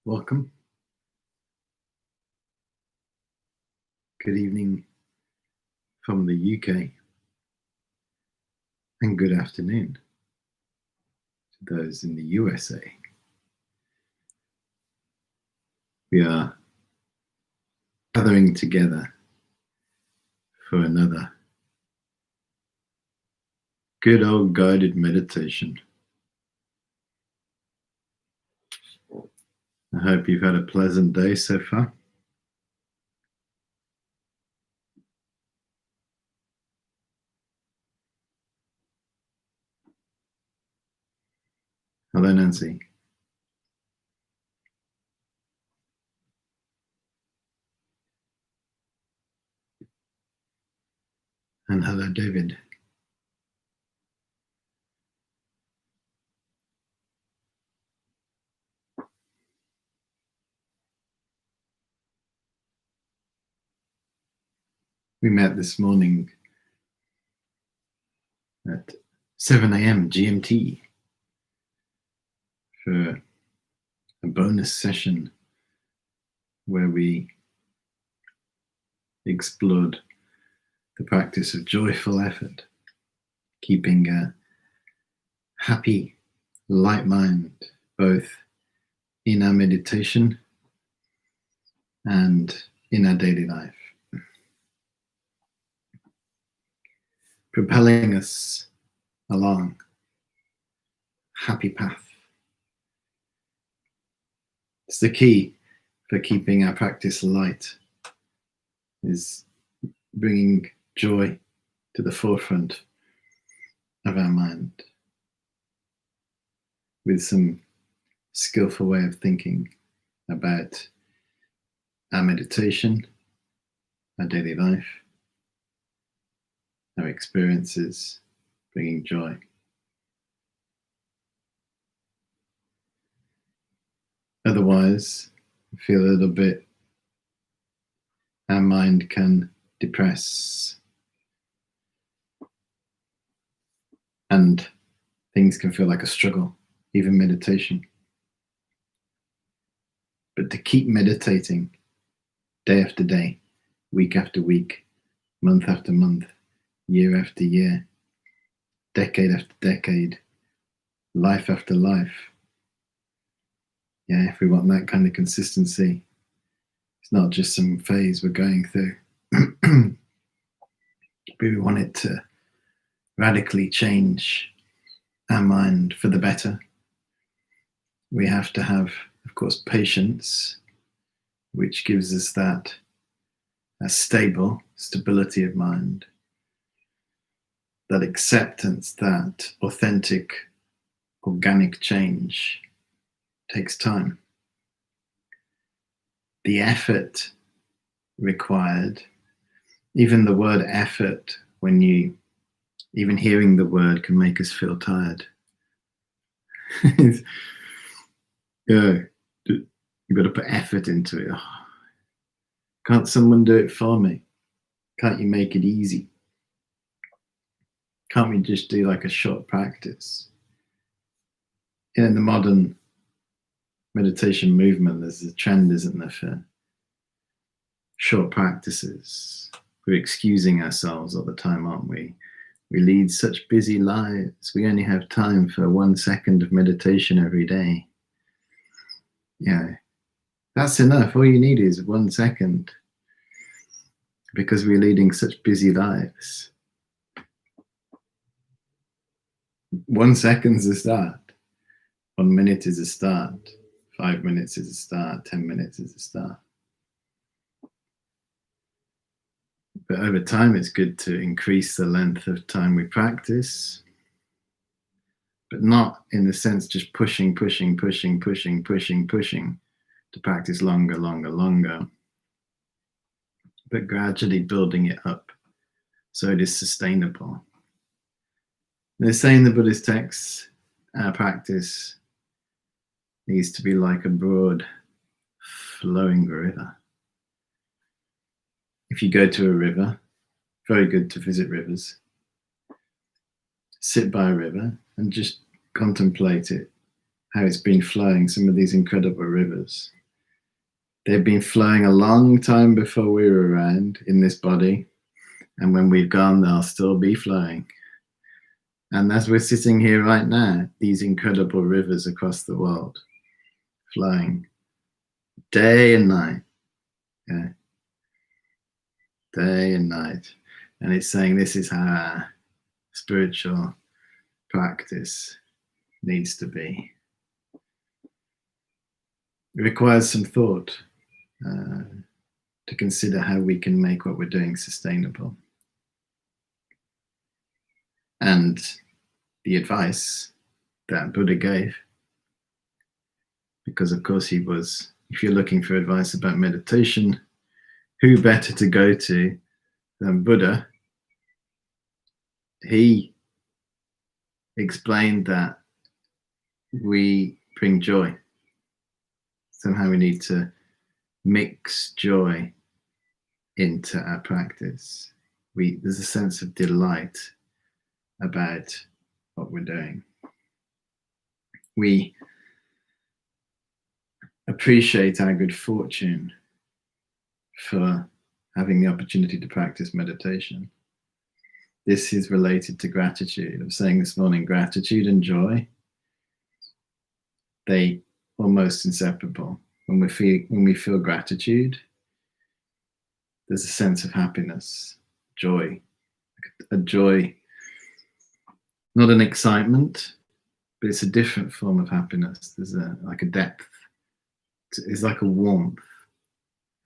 Welcome. Good evening from the UK, and good afternoon to those in the USA. We are gathering together for another good old guided meditation. I hope you've had a pleasant day so far. Hello, Nancy. And hello, David. We met this morning at 7 a.m. GMT for a bonus session where we explored the practice of joyful effort, keeping a happy, light mind, both in our meditation and in our daily life, propelling us along a happy path. It's the key for keeping our practice light, is bringing joy to the forefront of our mind with some skillful way of thinking about our meditation, our daily life, our experiences, bringing joy. Otherwise, I feel a little bit, our mind can depress and things can feel like a struggle, even meditation. But to keep meditating day after day, week after week, month after month, year after year, decade after decade, life after life. Yeah, if we want that kind of consistency, it's not just some phase we're going through. We want it to radically change our mind for the better. We have to have, of course, patience, which gives us that stability of mind, that acceptance, that authentic, organic change takes time. The effort required, even the word effort, even hearing the word can make us feel tired. Yeah, you've got to put effort into it. Oh, can't someone do it for me? Can't you make it easy? Can't we just do like a short practice? In the modern meditation movement, there's a trend, isn't there, for short practices. We're excusing ourselves all the time, aren't we? We lead such busy lives. We only have time for 1 second of meditation every day. Yeah, that's enough. All you need is 1 second, because we're leading such busy lives. 1 second's a start. 1 minute is a start. 5 minutes is a start. 10 minutes is a start. But over time, it's good to increase the length of time we practice, but not in the sense just pushing to practice longer, but gradually building it up so it is sustainable. They say in the Buddhist texts, our practice needs to be like a broad, flowing river. If you go to a river, very good to visit rivers, sit by a river and just contemplate it, how it's been flowing, some of these incredible rivers. They've been flowing a long time before we were around in this body. And when we've gone, they'll still be flowing. And as we're sitting here right now, these incredible rivers across the world flowing day and night. Yeah. Day and night. And it's saying this is how our spiritual practice needs to be. It requires some thought to consider how we can make what we're doing sustainable. And the advice that Buddha gave, because of course he was, if you're looking for advice about meditation, who better to go to than Buddha? He explained that we bring joy. Somehow we need to mix joy into our practice. There's a sense of delight about what we're doing. We appreciate our good fortune for having the opportunity to practice meditation. This is related to gratitude. I was saying this morning, gratitude and joy, they almost inseparable. When we feel gratitude, there's a sense of happiness, joy, a joy, not an excitement, but it's a different form of happiness. There's like a depth. It's like a warmth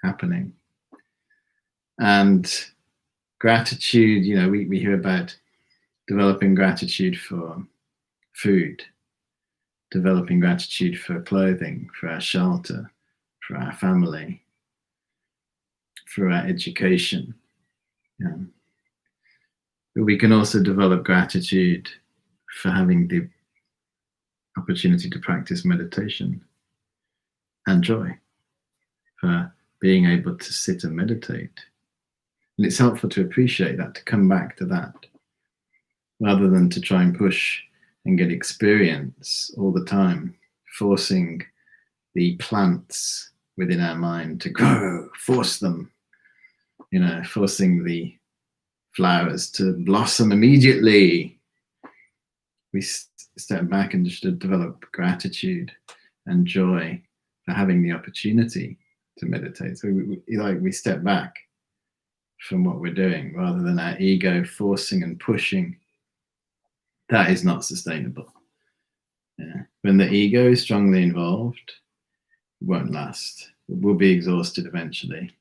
happening. And gratitude, we hear about developing gratitude for food, developing gratitude for clothing, for our shelter, for our family, for our education. Yeah. But we can also develop gratitude for having the opportunity to practice meditation, and joy for being able to sit and meditate. And it's helpful to appreciate that, to come back to that, rather than to try and push and get experience all the time, forcing the plants within our mind to grow, force them, forcing the flowers to blossom immediately. We step back and just develop gratitude and joy for having the opportunity to meditate. So we step back from what we're doing rather than our ego forcing and pushing. That is not sustainable. Yeah. When the ego is strongly involved, it won't last. We'll be exhausted eventually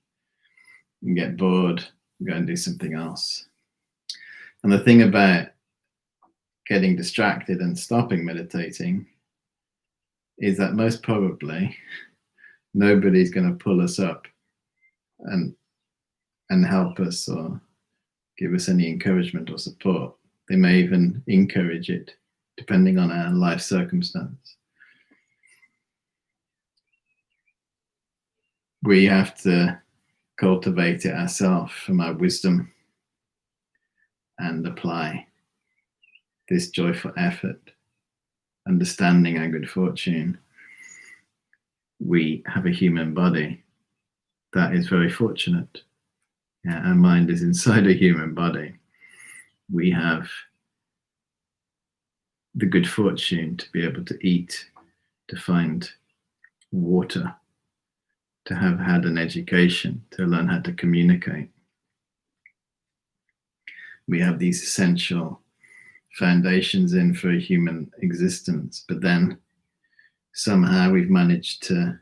and get bored, go and do something else. And the thing about getting distracted and stopping meditating is that most probably nobody's going to pull us up and help us or give us any encouragement or support. They may even encourage it, depending on our life circumstance. We have to cultivate it ourselves from our wisdom and apply this joyful effort, understanding our good fortune. We have a human body that is very fortunate. Yeah, our mind is inside a human body. We have the good fortune to be able to eat, to find water, to have had an education, to learn how to communicate. We have these essential foundations in for a human existence, but then somehow we've managed to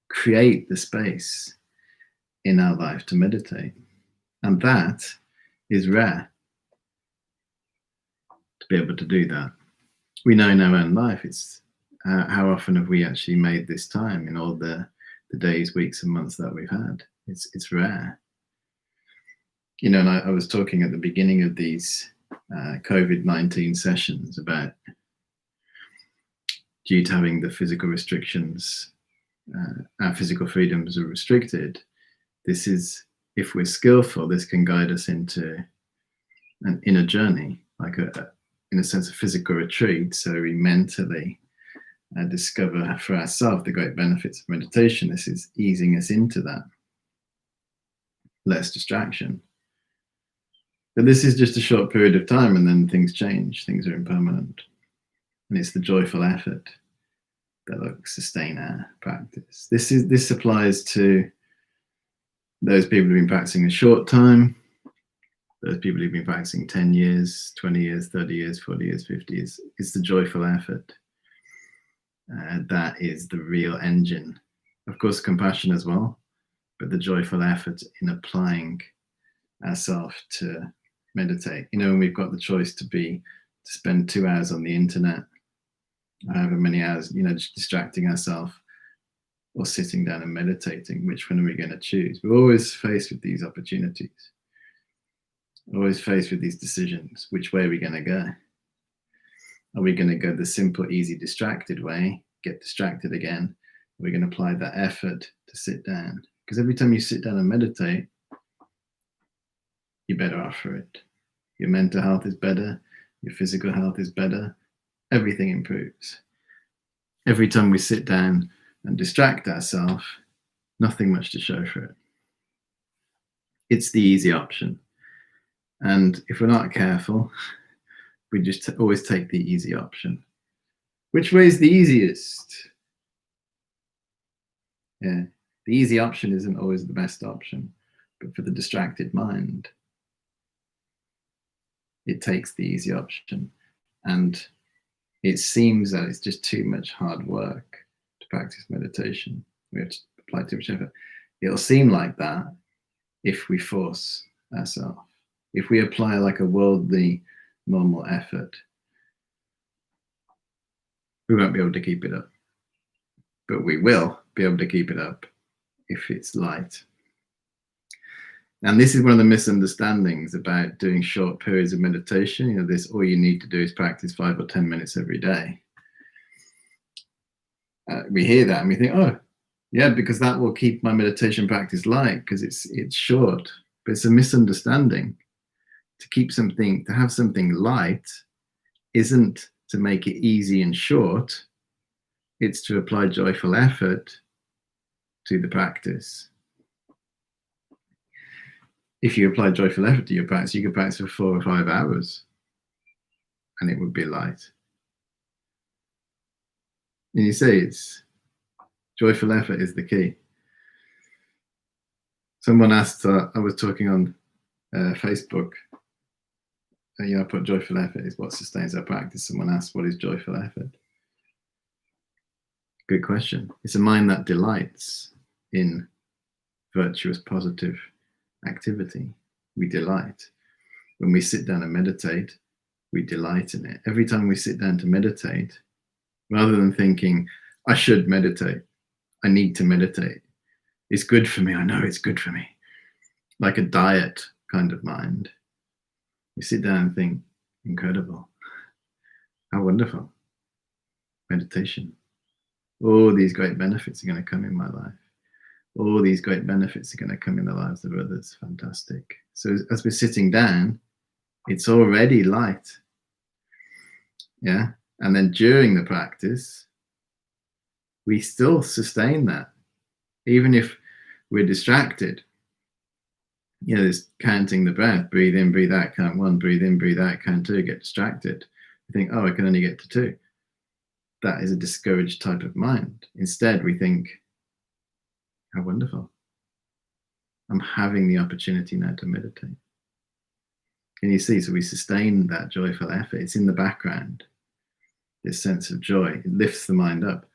create the space in our life to meditate. And that is rare, to be able to do that. We know in our own life, it's how often have we actually made this time in all the days, weeks and months that we've had. It's rare. And I was talking at the beginning of these COVID-19 sessions about, due to having the physical restrictions, our physical freedoms are restricted. This is, if we're skillful, this can guide us into an inner journey, like in a sense, a physical retreat. So we mentally discover for ourselves the great benefits of meditation. This is easing us into that. Less distraction. But this is just a short period of time, and then things change. Things are impermanent. And it's the joyful effort that will sustain our practice. This applies to those people who've been practicing a short time, those people who've been practicing 10 years, 20 years, 30 years, 40 years, 50 years. It's the joyful effort. That is the real engine. Of course, compassion as well, but the joyful effort in applying ourselves to meditate. You know, when we've got the choice to spend 2 hours on the internet, however many hours, you know, just distracting ourselves, or sitting down and meditating, which one are we going to choose? We're always faced with these opportunities, always faced with these decisions. Which way are we going to go? Are we going to go the simple, easy, distracted way, get distracted again? Are we going to apply that effort to sit down? Because every time you sit down and meditate, you're better off for it. Your mental health is better. Your physical health is better. Everything improves. Every time we sit down and distract ourselves, nothing much to show for it. It's the easy option. And if we're not careful, we just always take the easy option. Which way is the easiest? Yeah, the easy option isn't always the best option, but for the distracted mind, it takes the easy option. And it seems that it's just too much hard work to practice meditation. We have to apply too much effort. It'll seem like that if we force ourselves. If we apply like a worldly, normal effort, we won't be able to keep it up. But we will be able to keep it up if it's light. And this is one of the misunderstandings about doing short periods of meditation. You know, this, all you need to do is practice 5 or 10 minutes every day. We hear that and we think, oh, yeah, because that will keep my meditation practice light because it's short. But it's a misunderstanding. To have something light isn't to make it easy and short. It's to apply joyful effort to the practice. If you apply joyful effort to your practice, you could practice for 4 or 5 hours and it would be light. And you see, it's joyful effort is the key. Someone asked, I was talking on Facebook, I put joyful effort is what sustains our practice. Someone asked, what is joyful effort? Good question. It's a mind that delights in virtuous, positive activity. We delight. When we sit down and meditate, we delight in it. Every time we sit down to meditate, rather than thinking, I should meditate, I need to meditate, it's good for me, I know it's good for me, like a diet kind of mind, we sit down and think, incredible, how wonderful, meditation. All these great benefits are going to come in my life. All these great benefits are going to come in the lives of others. Fantastic. So as we're sitting down, it's already light. Yeah. And then during the practice, we still sustain that. Even if we're distracted, you know, there's counting the breath, breathe in, breathe out, count 1, breathe in, breathe out, count 2, get distracted. You think, oh, I can only get to 2. That is a discouraged type of mind. Instead, we think, how wonderful. I'm having the opportunity now to meditate. Can you see? So we sustain that joyful effort. It's in the background, this sense of joy. It lifts the mind up.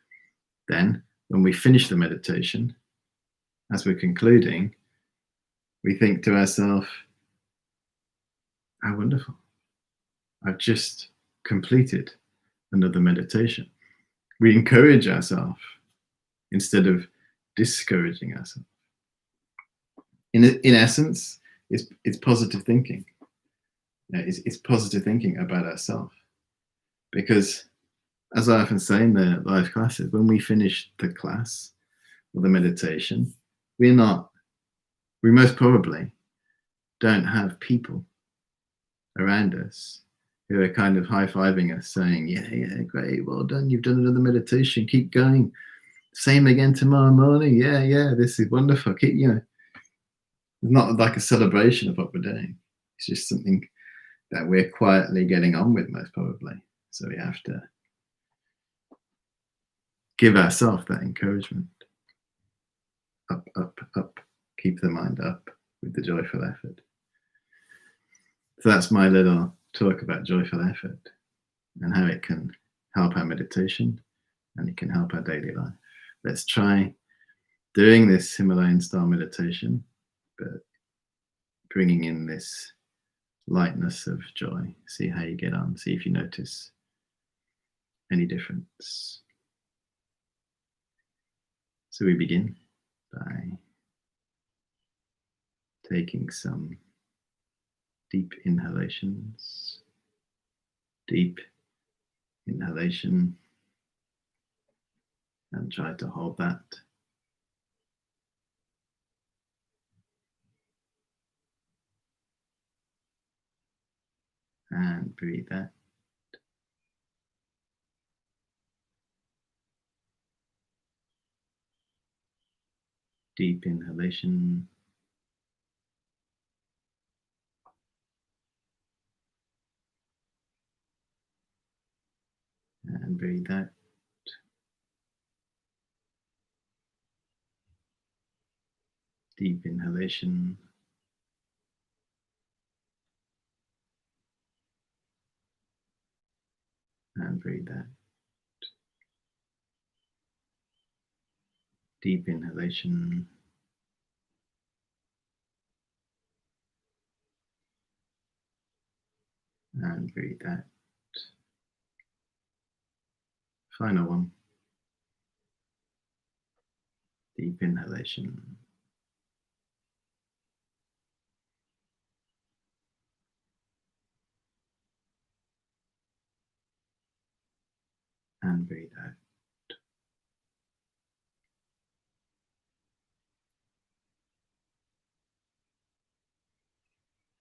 Then, when we finish the meditation, as we're concluding, we think to ourselves, how wonderful. I've just completed another meditation. We encourage ourselves instead of discouraging ourselves. In essence, it's positive thinking. It's positive thinking about ourselves. Because, as I often say in the live classes, when we finish the class or the meditation, we most probably don't have people around us who are kind of high-fiving us, saying, yeah, great, well done, you've done another meditation, keep going. Same again tomorrow morning. Yeah, this is wonderful. Keep, it's not like a celebration of what we're doing. It's just something that we're quietly getting on with, most probably. So we have to give ourselves that encouragement. Up, up, up. Keep the mind up with the joyful effort. So that's my little talk about joyful effort and how it can help our meditation and it can help our daily life. Let's try doing this Himalayan style meditation, but bringing in this lightness of joy. See how you get on. See if you notice any difference. So we begin by taking some deep inhalations. Deep inhalation, and try to hold that. And breathe out. Deep inhalation. And breathe out. Deep inhalation. And breathe out. Deep inhalation. And breathe out. Final one. Deep inhalation. And breathe out.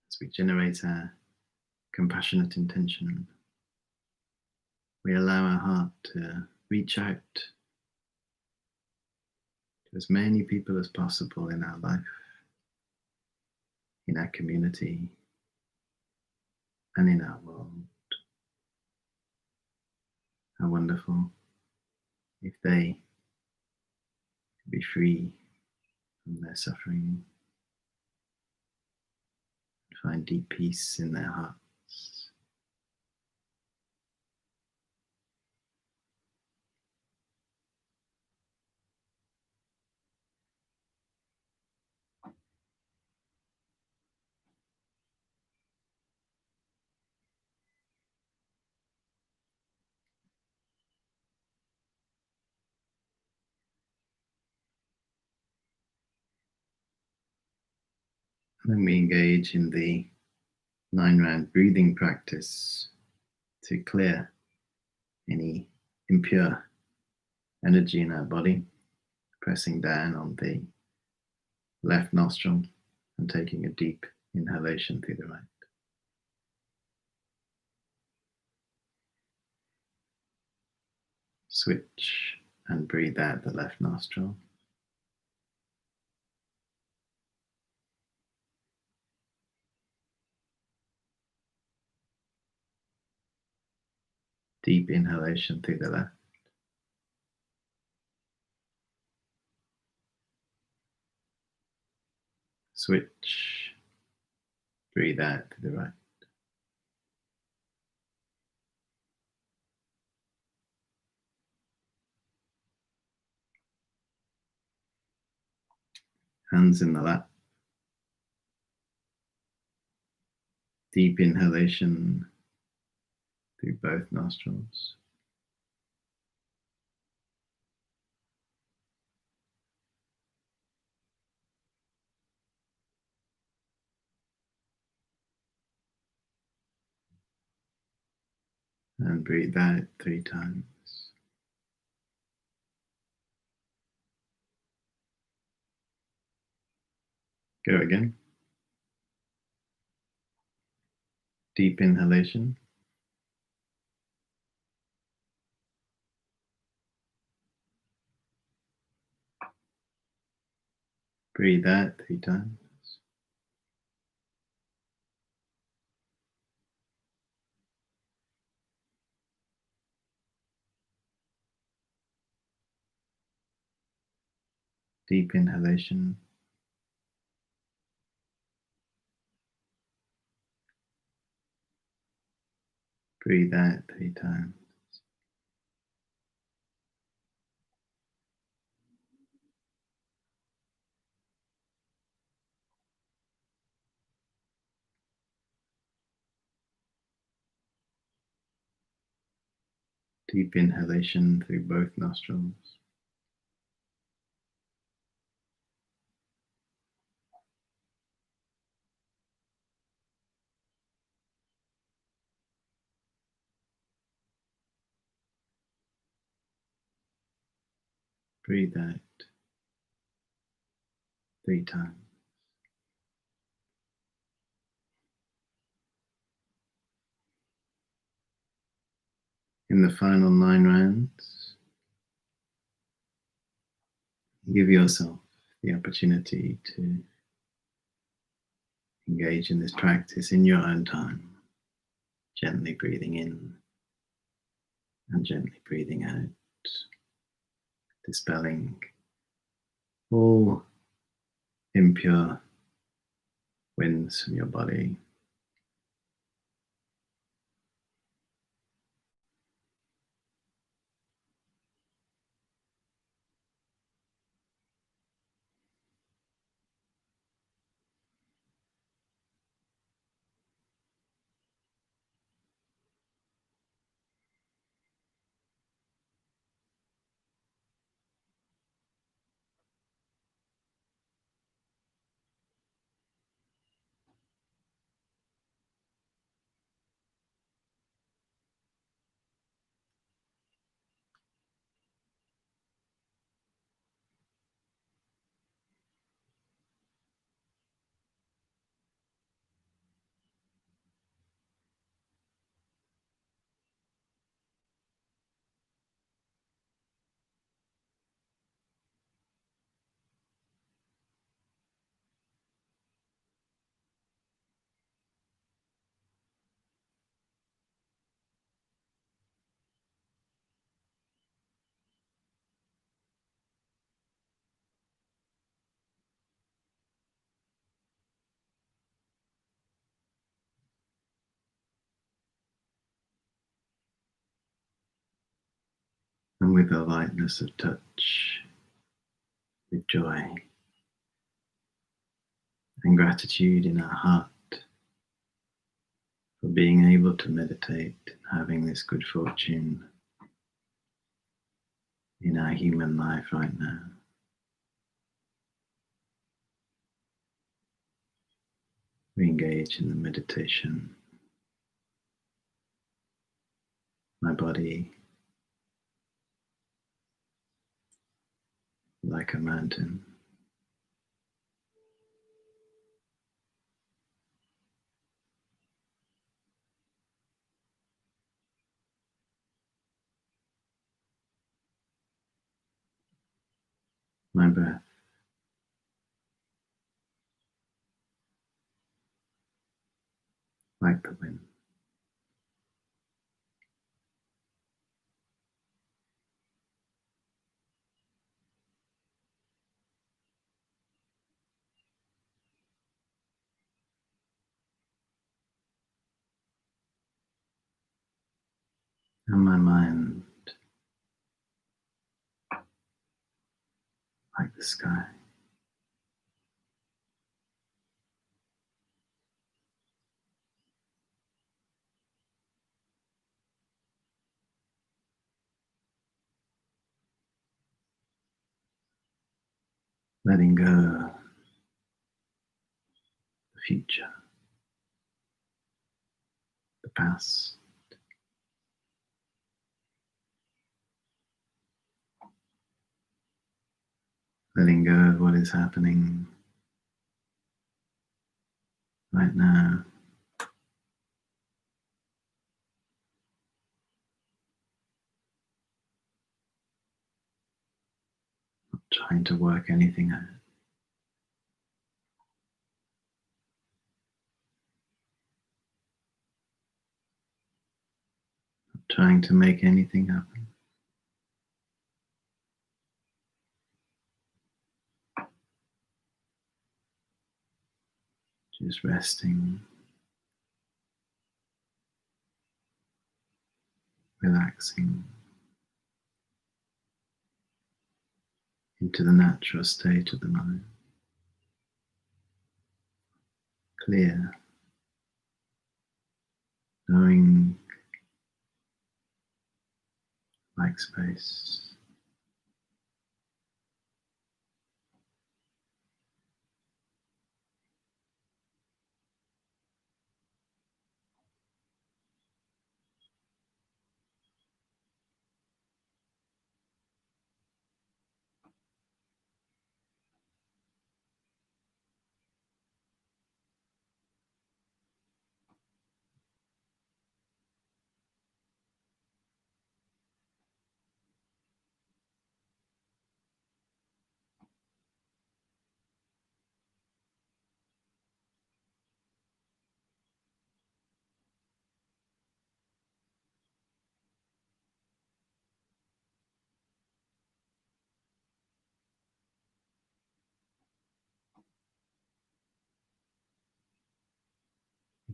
As we generate our compassionate intention, we allow our heart to reach out to as many people as possible in our life, in our community, and in our world. How wonderful if they could be free from their suffering, find deep peace in their hearts. Then we engage in the 9-round breathing practice to clear any impure energy in our body, pressing down on the left nostril and taking a deep inhalation through the right. Switch and breathe out the left nostril. Deep inhalation through the left. Switch. Breathe out to the right. Hands in the lap. Deep inhalation through both nostrils. And breathe out 3 times. Go again. Deep inhalation. Breathe out 3 times. Deep inhalation. Breathe out 3 times. Deep inhalation through both nostrils. Breathe out 3 times. In the final 9 rounds, give yourself the opportunity to engage in this practice in your own time, gently breathing in and gently breathing out, dispelling all impure winds from your body. And with a lightness of touch, with joy and gratitude in our heart for being able to meditate and having this good fortune in our human life right now. We engage in the meditation. My body, like a mountain, my breath, like the wind. And my mind, like the sky. Letting go the future, the past, letting go of what is happening right now. Not trying to work anything out. trying to make anything happen. Just resting, relaxing into the natural state of the mind. Clear, knowing like space.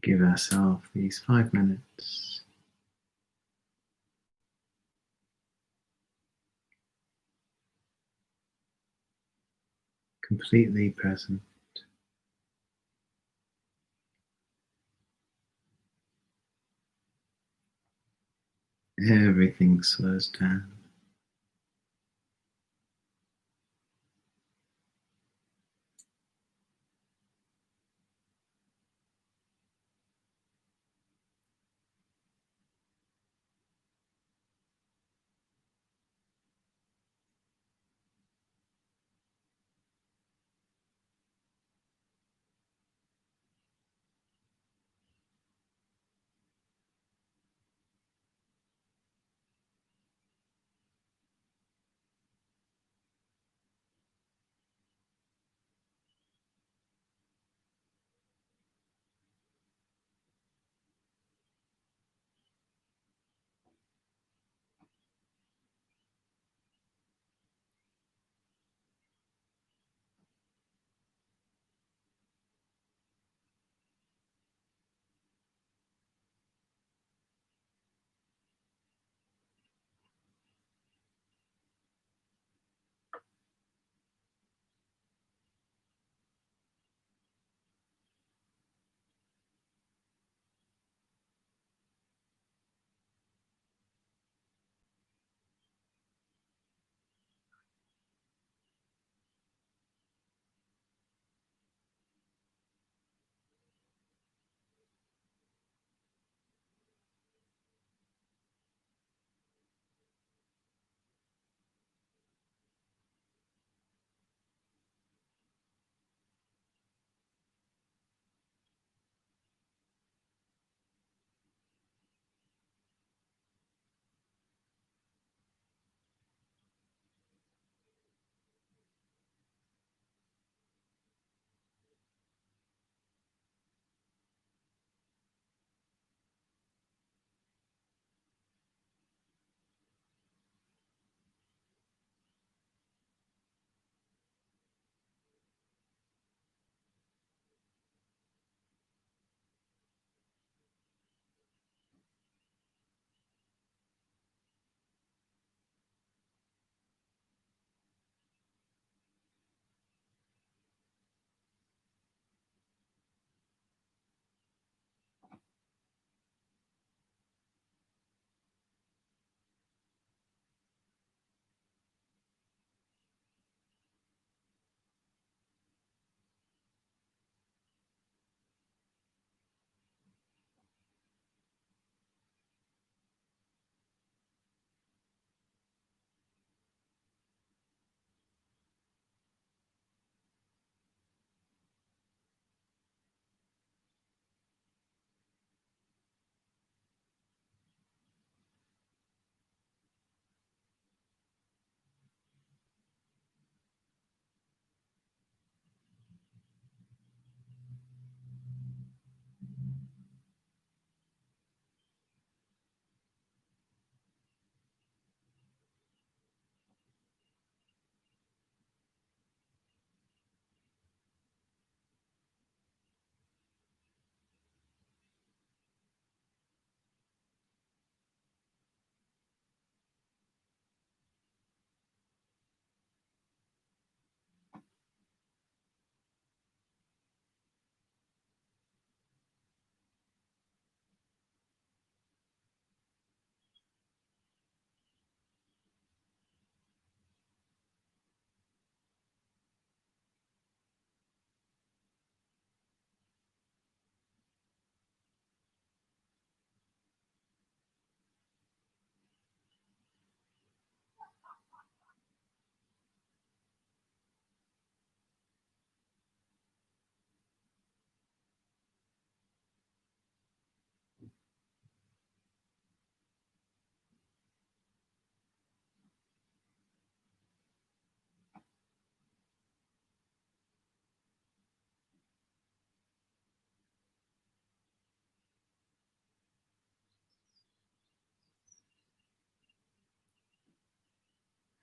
Give ourselves these 5 minutes completely present. Everything slows down.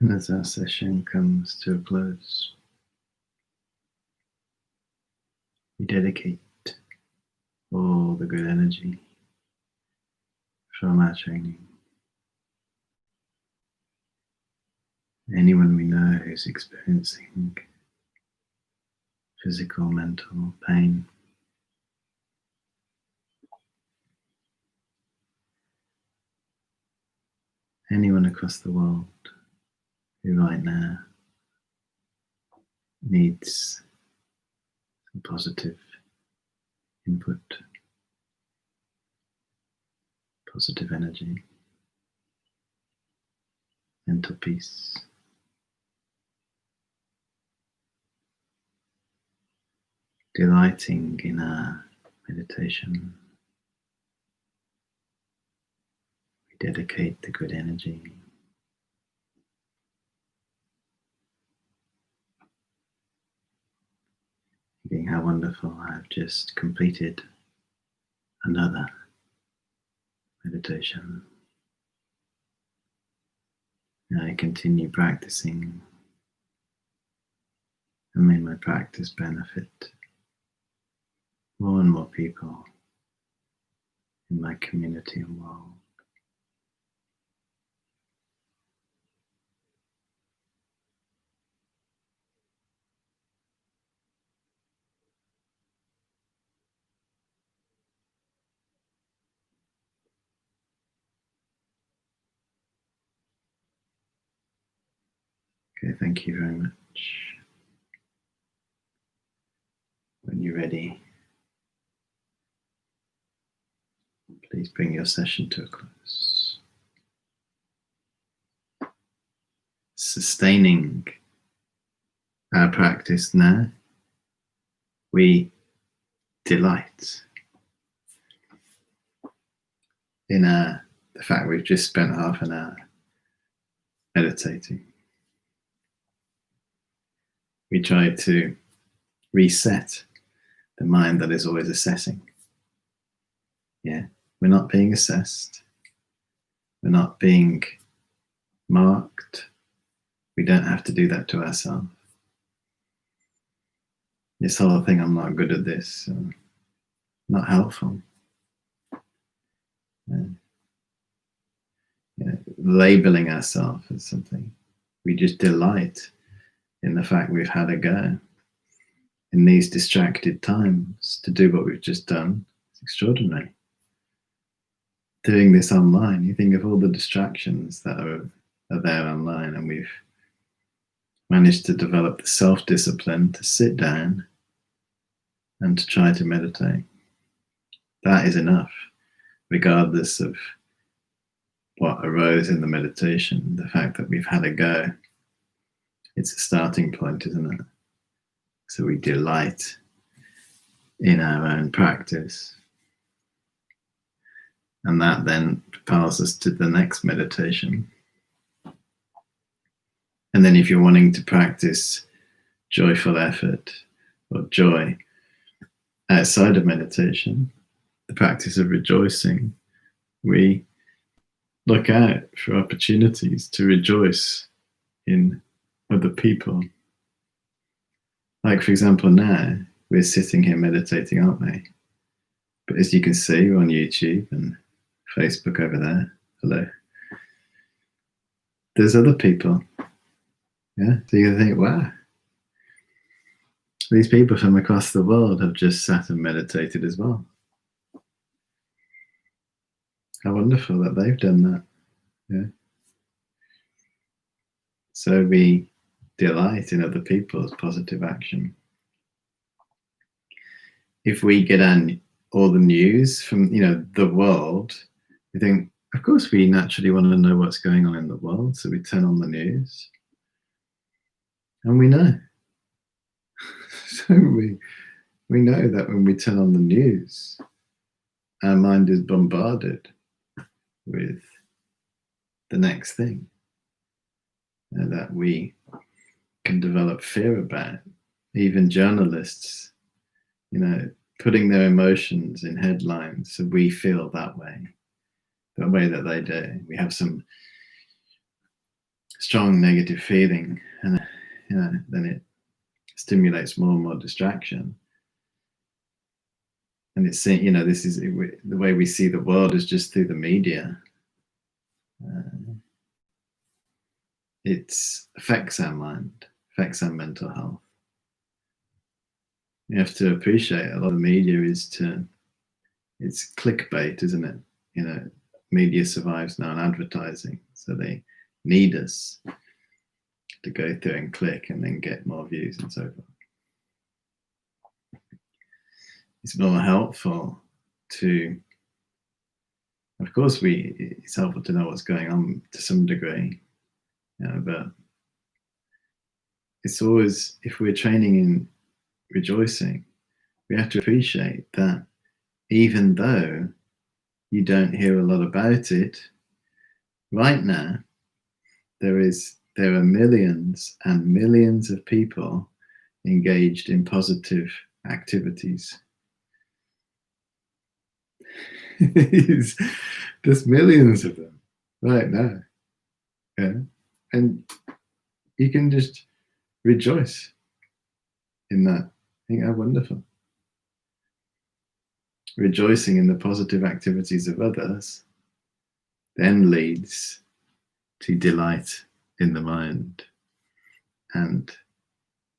And as our session comes to a close, we dedicate all the good energy from our training. Anyone we know who's experiencing physical, mental pain, anyone across the world who right now needs some positive input, positive energy, mental peace. Delighting in our meditation, we dedicate the good energy. Thinking how wonderful, I've just completed another meditation. And I continue practicing, and may my practice benefit more and more people in my community and world. Okay, thank you very much. When you're ready, please bring your session to a close. Sustaining our practice now, we delight in the fact we've just spent half an hour meditating. We try to reset the mind that is always assessing. Yeah, we're not being assessed. We're not being marked. We don't have to do that to ourselves. This whole thing, I'm not good at this, not helpful. Labeling ourselves as something. We just delight in the fact we've had a go in these distracted times to do what we've just done. It's extraordinary. Doing this online, you think of all the distractions that are there online, and we've managed to develop the self-discipline to sit down and to try to meditate. That is enough, regardless of what arose in the meditation. The fact that we've had a go, it's a starting point, isn't it? So we delight in our own practice. And that then propels us to the next meditation. And then if you're wanting to practice joyful effort or joy outside of meditation, the practice of rejoicing, we look out for opportunities to rejoice in other people. Like, for example, now we're sitting here meditating, aren't we? But as you can see, we're on YouTube and Facebook over there. Hello. There's other people. Yeah, so you think, wow, these people from across the world have just sat and meditated as well. How wonderful that they've done that. Yeah. So we delight in other people's positive action. If we get on all the news from the world, we think, of course we naturally want to know what's going on in the world, so we turn on the news and we know. So we know that when we turn on the news, our mind is bombarded with the next thing that we can develop fear about. Even journalists, putting their emotions in headlines, so we feel that way that they do. We have some strong negative feeling, and then it stimulates more and more distraction. And it's, this is the way we see the world is just through the media. It affects our mind, affects our mental health. You have to appreciate a lot of media it's clickbait, isn't it? Media survives now on advertising, so they need us to go through and click and then get more views and so forth. It's more helpful to, of course, it's helpful to know what's going on to some degree, but it's always, if we're training in rejoicing, we have to appreciate that even though you don't hear a lot about it right now, there are millions and millions of people engaged in positive activities. There's millions of them right now. Yeah? And you can just rejoice in that. I think how wonderful. Rejoicing in the positive activities of others then leads to delight in the mind and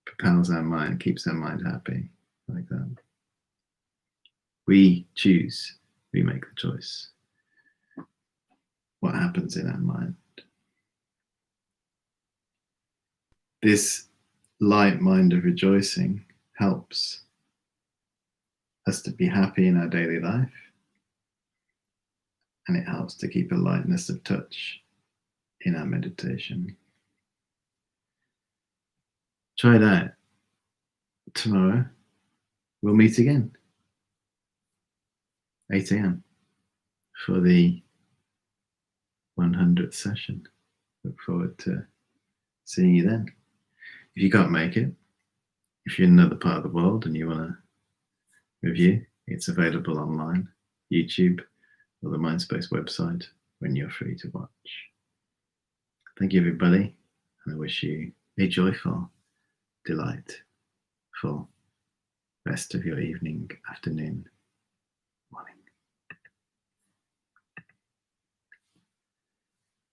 propels our mind, keeps our mind happy, like that. We choose, we make the choice. What happens in our mind? This light mind of rejoicing helps us to be happy in our daily life, and it helps to keep a lightness of touch in our meditation. Try it out. Tomorrow we'll meet again, 8 a.m. for the 100th session. Look forward to seeing you then. If you can't make it, if you're in another part of the world and you want to review, it's available online, YouTube, or the Mindspace website when you're free to watch. Thank you, everybody, and I wish you a joyful, delightful rest of your evening, afternoon,